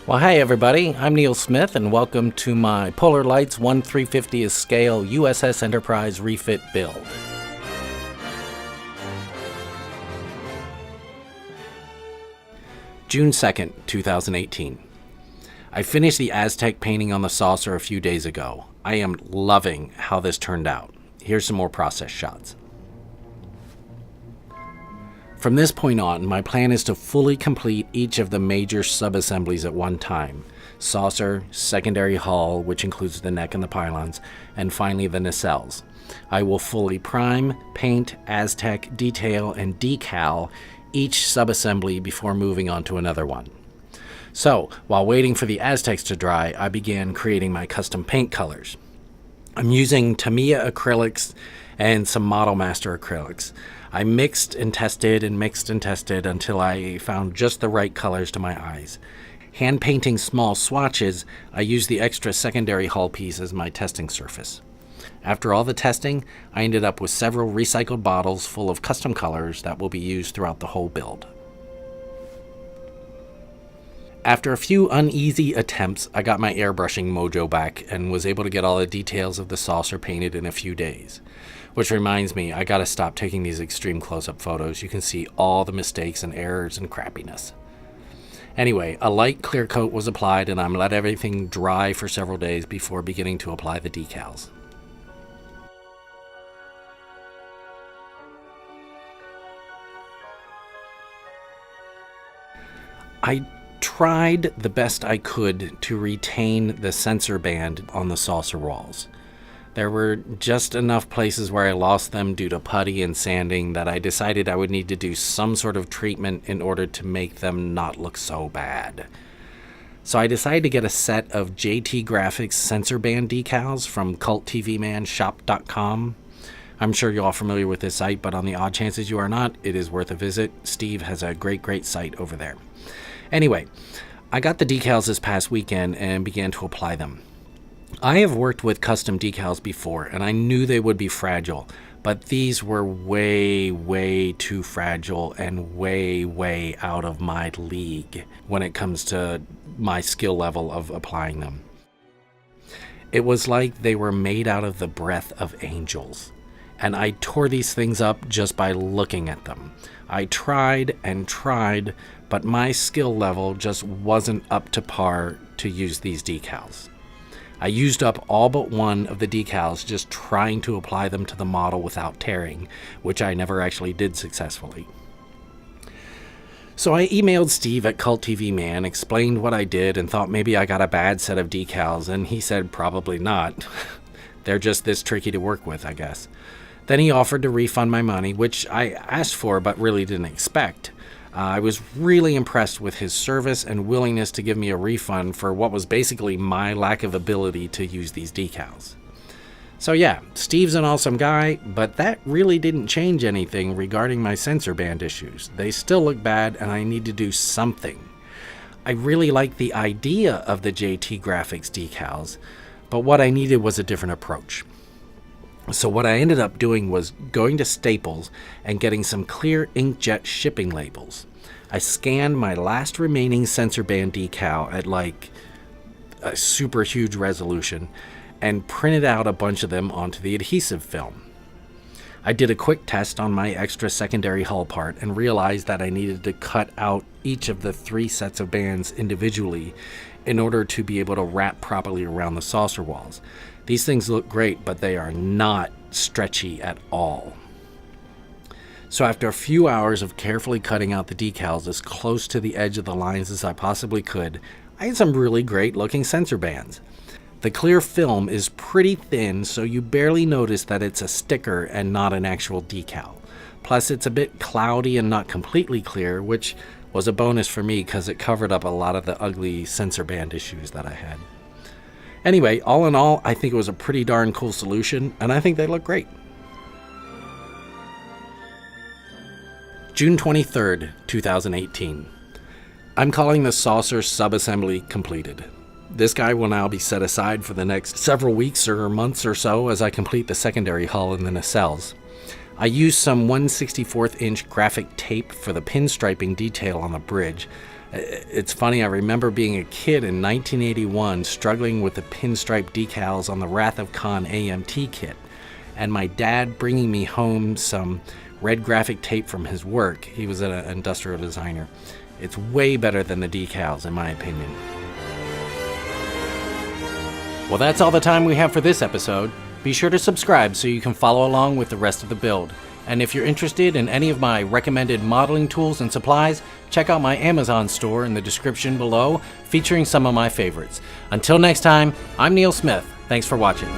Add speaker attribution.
Speaker 1: Well, hi everybody, I'm Neil Smith and welcome to my Polar Lights 1/350th scale U.S.S. Enterprise Refit build. June 2nd, 2018. I finished the Aztec painting on the saucer a few days ago. I am loving how this turned out. Here's some more process shots. From this point on, my plan is to fully complete each of the major sub-assemblies at one time. Saucer, secondary hull, which includes the neck and the pylons, and finally the nacelles. I will fully prime, paint, Aztec, detail, and decal each sub-assembly before moving on to another one. So, while waiting for the Aztecs to dry, I began creating my custom paint colors. I'm using Tamiya acrylics and some Model Master acrylics. I mixed and tested until I found just the right colors to my eyes. Hand painting small swatches, I used the extra secondary hull piece as my testing surface. After all the testing, I ended up with several recycled bottles full of custom colors that will be used throughout the whole build. After a few uneasy attempts, I got my airbrushing mojo back and was able to get all the details of the saucer painted in a few days. Which reminds me, I gotta stop taking these extreme close-up photos. You can see all the mistakes and errors and crappiness. Anyway, a light clear coat was applied and I'm let everything dry for several days before beginning to apply the decals. I tried the best I could to retain the sensor band on the saucer walls. There were just enough places where I lost them due to putty and sanding that I decided I would need to do some sort of treatment in order to make them not look so bad. So I decided to get a set of ParaGrafix sensor band decals from culttvmanshop.com. I'm sure you're all familiar with this site, but on the odd chances you are not, it is worth a visit. Steve has a great site over there. Anyway, I got the decals this past weekend and began to apply them. I have worked with custom decals before, and I knew they would be fragile, but these were way too fragile and way out of my league when it comes to my skill level of applying them. It was like they were made out of the breath of angels, and I tore these things up just by looking at them. I tried and tried, but my skill level just wasn't up to par to use these decals. I used up all but one of the decals just trying to apply them to the model without tearing, which I never actually did successfully. So I emailed Steve at CultTVMan, explained what I did, and thought maybe I got a bad set of decals, and he said probably not. They're just this tricky to work with, I guess. Then he offered to refund my money, which I asked for but really didn't expect. I was really impressed with his service and willingness to give me a refund for what was basically my lack of ability to use these decals. So yeah, Steve's an awesome guy, but that really didn't change anything regarding my sensor band issues. They still look bad and I need to do something. I really like the idea of the ParaGrafix decals, but what I needed was a different approach. So what I ended up doing was going to Staples and getting some clear inkjet shipping labels. I scanned my last remaining sensor band decal at like a super huge resolution and printed out a bunch of them onto the adhesive film. I did a quick test on my extra secondary hull part and realized that I needed to cut out each of the 3 sets of bands individually in order to be able to wrap properly around the saucer walls. These things look great, but they are not stretchy at all. So after a few hours of carefully cutting out the decals as close to the edge of the lines as I possibly could, I had some really great looking sensor bands. The clear film is pretty thin, so you barely notice that it's a sticker and not an actual decal. Plus it's a bit cloudy and not completely clear, which was a bonus for me because it covered up a lot of the ugly sensor band issues that I had. Anyway, all in all, I think it was a pretty darn cool solution, and I think they look great. June 23rd, 2018. I'm calling the saucer sub-assembly completed. This guy will now be set aside for the next several weeks or months or so as I complete the secondary hull and the nacelles. I used some 1/64 inch graphic tape for the pinstriping detail on the bridge, It's funny, I remember being a kid in 1981 struggling with the pinstripe decals on the Wrath of Khan AMT kit, and my dad bringing me home some red graphic tape from his work. He was an industrial designer. It's way better than the decals, in my opinion. Well, that's all the time we have for this episode. Be sure to subscribe so you can follow along with the rest of the build. And if you're interested in any of my recommended modeling tools and supplies, check out my Amazon store in the description below, featuring some of my favorites. Until next time, I'm Neil Smith. Thanks for watching.